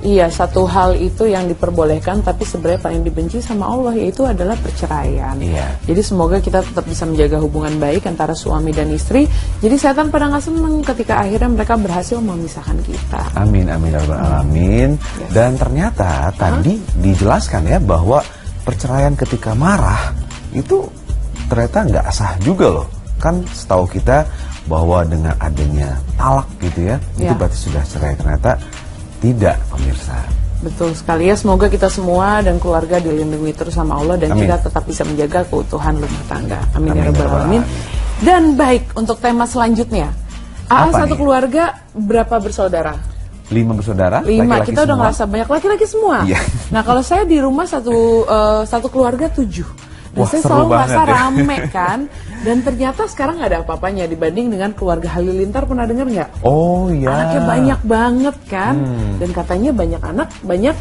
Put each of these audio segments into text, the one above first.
Iya, satu hal itu yang diperbolehkan tapi sebenarnya paling dibenci sama Allah, yaitu adalah perceraian. Iya. Jadi semoga kita tetap bisa menjaga hubungan baik antara suami dan istri. Jadi setan pada nggak senang ketika akhirnya mereka berhasil memisahkan kita. Amin, amin, ya rabbal alamin. Yes. Dan ternyata tadi dijelaskan ya bahwa perceraian ketika marah itu ternyata nggak sah juga loh. Kan setahu kita bahwa dengan adanya talak gitu ya, itu berarti sudah cerai. Ternyata tidak, pemirsa. Betul sekali ya, semoga kita semua dan keluarga dilindungi terus sama Allah dan Amin. kita tetap bisa menjaga keutuhan rumah tangga. Amin, ya rabbal alamin. Dan baik, untuk tema selanjutnya, satu keluarga berapa bersaudara? 5 bersaudara, 5, laki-laki kita udah semua. ngerasa banyak laki-laki semua. Iya. Nah, kalau saya di rumah satu keluarga 7. Dan Wah, saya seru selalu banget merasa ya. rame kan. Dan ternyata sekarang nggak ada apa-apanya dibanding dengan keluarga Halilintar, pernah dengar nggak? Oh iya. Anaknya banyak banget kan. Dan katanya banyak anak, banyak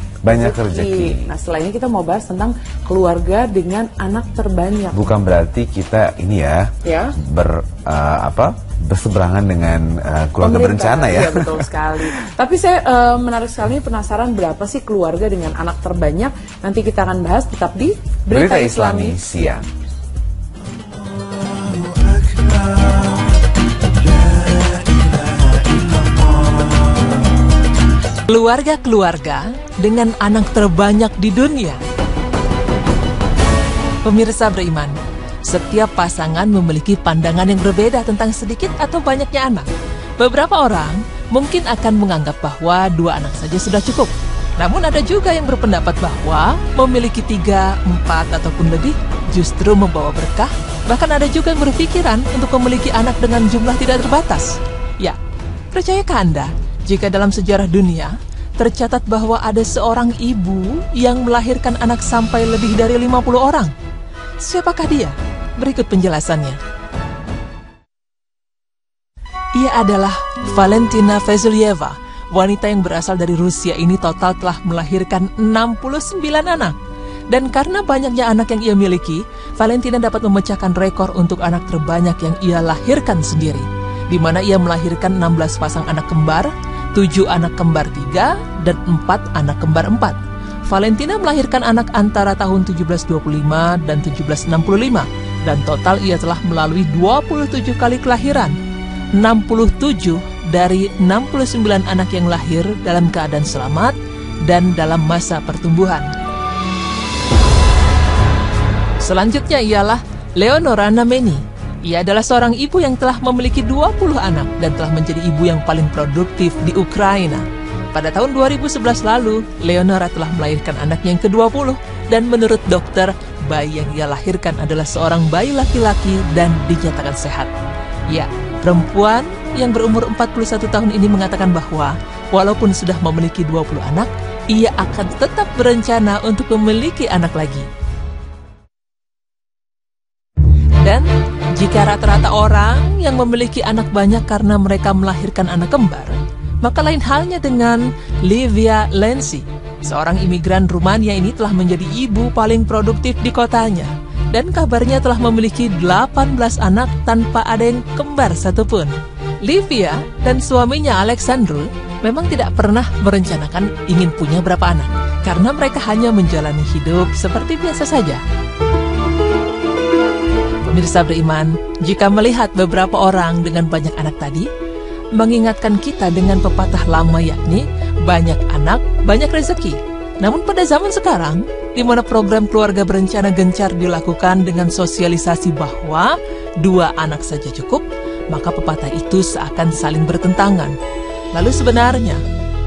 rezeki. Nah, setelah ini kita mau bahas tentang keluarga dengan anak terbanyak. Bukan berarti kita ini ya, berseberangan dengan keluarga berencana ya. Iya, betul sekali. Tapi saya menarik sekali, penasaran berapa sih keluarga dengan anak terbanyak. Nanti kita akan bahas tetap di Berita Islami Siang. Keluarga-keluarga dengan anak terbanyak di dunia. Pemirsa beriman, setiap pasangan memiliki pandangan yang berbeda tentang sedikit atau banyaknya anak. Beberapa orang mungkin akan menganggap bahwa 2 anak saja sudah cukup. Namun ada juga yang berpendapat bahwa memiliki 3, 4 ataupun lebih justru membawa berkah. Bahkan ada juga yang berpikiran untuk memiliki anak dengan jumlah tidak terbatas. Ya, percayakah Anda jika dalam sejarah dunia tercatat bahwa ada seorang ibu yang melahirkan anak sampai lebih dari 50 orang? Siapakah dia? Berikut penjelasannya. Ia adalah Valentina Vasylyeva. Wanita yang berasal dari Rusia ini total telah melahirkan 69 anak. Dan karena banyaknya anak yang ia miliki, Valentina dapat memecahkan rekor untuk anak terbanyak yang ia lahirkan sendiri, di mana ia melahirkan 16 pasang anak kembar, 7 anak kembar 3, dan 4 anak kembar 4. Valentina melahirkan anak antara tahun 1725 dan 1765, dan total ia telah melalui 27 kali kelahiran. 67 dari 69 anak yang lahir dalam keadaan selamat dan dalam masa pertumbuhan. Selanjutnya ialah Leonora Nameni. Ia adalah seorang ibu yang telah memiliki 20 anak dan telah menjadi ibu yang paling produktif di Ukraina. Pada tahun 2011 lalu, Leonora telah melahirkan anaknya yang ke-20 dan menurut dokter, bayi yang ia lahirkan adalah seorang bayi laki-laki dan dinyatakan sehat. Ya, perempuan yang berumur 41 tahun ini mengatakan bahwa walaupun sudah memiliki 20 anak, ia akan tetap berencana untuk memiliki anak lagi. Dan jika rata-rata orang yang memiliki anak banyak karena mereka melahirkan anak kembar, maka lain halnya dengan Livia Lensi. Seorang imigran Rumania ini telah menjadi ibu paling produktif di kotanya. Dan kabarnya telah memiliki 18 anak tanpa ada yang kembar satupun. Livia dan suaminya Alexandru memang tidak pernah merencanakan ingin punya berapa anak, karena mereka hanya menjalani hidup seperti biasa saja. Pemirsa beriman, jika melihat beberapa orang dengan banyak anak tadi, mengingatkan kita dengan pepatah lama yakni, banyak anak, banyak rezeki. Namun pada zaman sekarang, di mana program keluarga berencana gencar dilakukan dengan sosialisasi bahwa 2 anak saja cukup, maka pepatah itu seakan saling bertentangan. Lalu sebenarnya,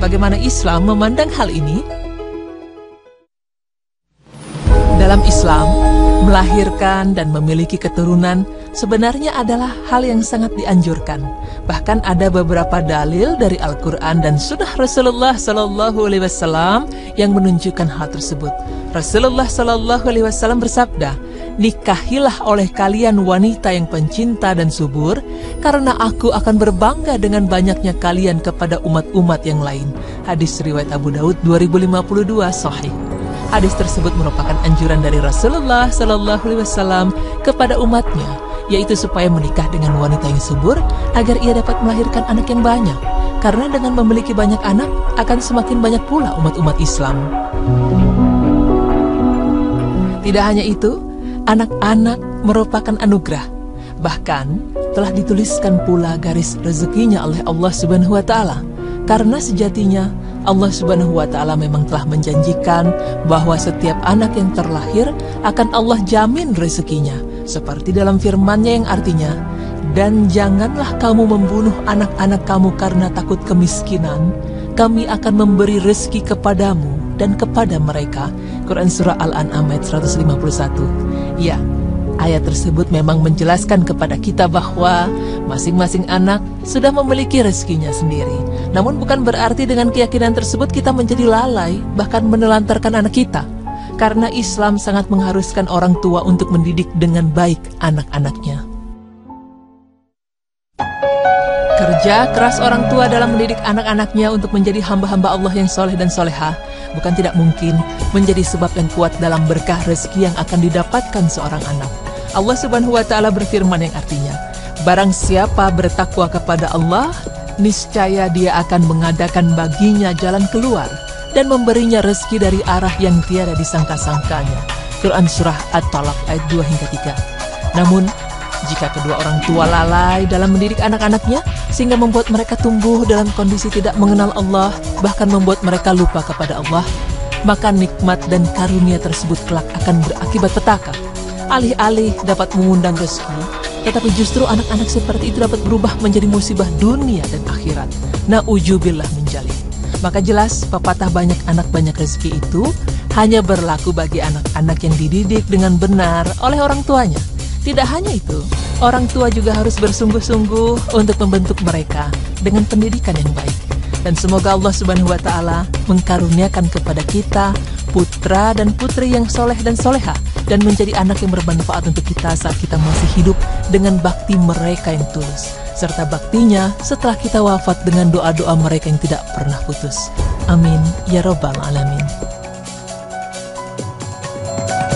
bagaimana Islam memandang hal ini? Dalam Islam, melahirkan dan memiliki keturunan sebenarnya adalah hal yang sangat dianjurkan. Bahkan ada beberapa dalil dari Al-Quran dan sunnah Rasulullah SAW yang menunjukkan hal tersebut. Rasulullah SAW bersabda, "Nikahilah oleh kalian wanita yang pencinta dan subur, karena aku akan berbangga dengan banyaknya kalian kepada umat-umat yang lain." Hadis riwayat Abu Daud 2052 sahih. Hadis tersebut merupakan anjuran dari Rasulullah SAW kepada umatnya, yaitu supaya menikah dengan wanita yang subur agar ia dapat melahirkan anak yang banyak. Karena dengan memiliki banyak anak, akan semakin banyak pula umat-umat Islam. Tidak hanya itu, anak-anak merupakan anugerah. Bahkan telah dituliskan pula garis rezekinya oleh Allah Subhanahu wa Ta'ala. Karena sejatinya Allah Subhanahu wa Ta'ala memang telah menjanjikan bahwa setiap anak yang terlahir akan Allah jamin rezekinya, seperti dalam firman-Nya yang artinya, "Dan janganlah kamu membunuh anak-anak kamu karena takut kemiskinan, kami akan memberi rezeki kepadamu dan kepada mereka." Quran Surah Al-An'am ayat 151. Ya, ayat tersebut memang menjelaskan kepada kita bahwa masing-masing anak sudah memiliki rezekinya sendiri. Namun bukan berarti dengan keyakinan tersebut kita menjadi lalai, bahkan menelantarkan anak kita. Karena Islam sangat mengharuskan orang tua untuk mendidik dengan baik anak-anaknya. Kerja keras orang tua dalam mendidik anak-anaknya untuk menjadi hamba-hamba Allah yang soleh dan solehah bukan tidak mungkin menjadi sebab yang kuat dalam berkah rezeki yang akan didapatkan seorang anak. Allah Subhanahu wa Ta'ala berfirman yang artinya, "Barang siapa bertakwa kepada Allah, niscaya Dia akan mengadakan baginya jalan keluar dan memberinya rezeki dari arah yang tiada disangka-sangkanya." Quran Surah At-Talaq ayat 2 hingga 3. Namun, jika kedua orang tua lalai dalam mendidik anak-anaknya, sehingga membuat mereka tumbuh dalam kondisi tidak mengenal Allah, bahkan membuat mereka lupa kepada Allah, maka nikmat dan karunia tersebut kelak akan berakibat petaka. Alih-alih dapat mengundang rezeki, tetapi justru anak-anak seperti itu dapat berubah menjadi musibah dunia dan akhirat. Na'udzubillah min dzalik. Maka jelas pepatah banyak anak banyak rezeki itu hanya berlaku bagi anak-anak yang dididik dengan benar oleh orang tuanya. Tidak hanya itu, orang tua juga harus bersungguh-sungguh untuk membentuk mereka dengan pendidikan yang baik. Dan semoga Allah Subhanahu wa Ta'ala mengkaruniakan kepada kita putra dan putri yang soleh dan soleha, dan menjadi anak yang bermanfaat untuk kita saat kita masih hidup dengan bakti mereka yang tulus, serta baktinya setelah kita wafat dengan doa-doa mereka yang tidak pernah putus. Amin ya Rabbal Alamin.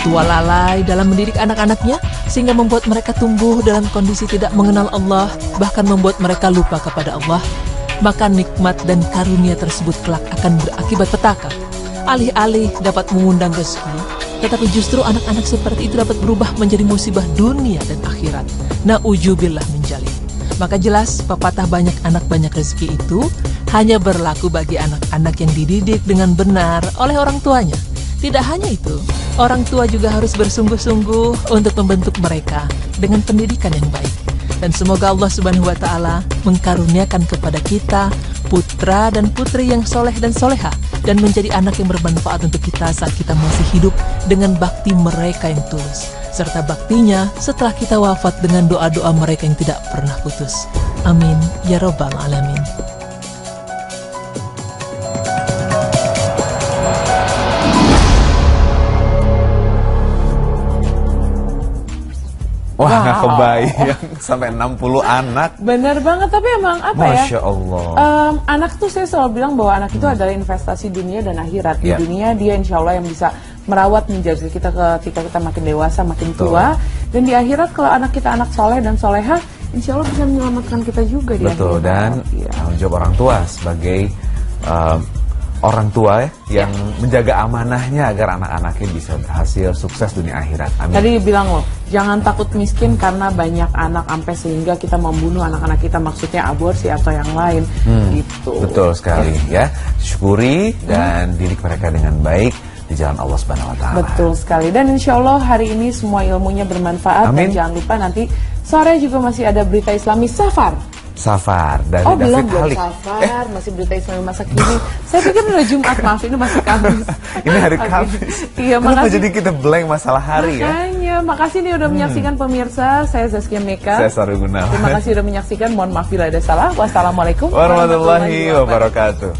Tua lalai dalam mendidik anak-anaknya, sehingga membuat mereka tumbuh dalam kondisi tidak mengenal Allah, bahkan membuat mereka lupa kepada Allah, maka nikmat dan karunia tersebut kelak akan berakibat petaka. Alih-alih dapat mengundang rezeki, tetapi justru anak-anak seperti itu dapat berubah menjadi musibah dunia dan akhirat. Na'udzubillah min dzalik. Maka jelas pepatah banyak anak banyak rezeki itu hanya berlaku bagi anak-anak yang dididik dengan benar oleh orang tuanya. Tidak hanya itu, orang tua juga harus bersungguh-sungguh untuk membentuk mereka dengan pendidikan yang baik. Dan semoga Allah Subhanahu wa Ta'ala mengkaruniakan kepada kita putra dan putri yang soleh dan soleha, dan menjadi anak yang bermanfaat untuk kita saat kita masih hidup dengan bakti mereka yang tulus, serta baktinya setelah kita wafat dengan doa-doa mereka yang tidak pernah putus. Amin ya Rabbal Alamin. Wah, kebayang sampai 60 anak. Bener banget, tapi emang apa Masya Allah. Anak tuh saya selalu bilang bahwa anak itu adalah investasi dunia dan akhirat. Di dunia dia insya Allah yang bisa merawat menjaga kita ketika kita makin dewasa, makin tua. Dan di akhirat kalau anak kita anak soleh dan soleha, insya Allah bisa menyelamatkan kita juga di akhirat. Betul, dan tanggung jawab orang tua sebagai orang tua yang menjaga amanahnya agar anak-anaknya bisa berhasil sukses dunia akhirat. Amin. Tadi bilang loh, jangan takut miskin karena banyak anak sampai sehingga kita membunuh anak-anak kita, maksudnya aborsi atau yang lain gitu. Betul sekali ya. Syukuri dan didik mereka dengan baik di jalan Allah Subhanahu wa Ta'ala. Betul sekali. Dan insya Allah hari ini semua ilmunya bermanfaat. Amin. Dan jangan lupa nanti sore juga masih ada berita Islami Safar dari David Halik. Safar, masih berita Islami masa kini. Saya pikir udah Jumat, maaf ini masih Kamis. Ini hari Kamis. Iya, makasih. Jadi kita blank masalah hari. Makanya, makasih nih udah menyaksikan pemirsa. Saya Zaskia Meka. Saya Sarul Gunawan. Terima kasih udah menyaksikan. Mohon maaf bila ada salah. Wassalamualaikum warahmatullahi wabarakatuh.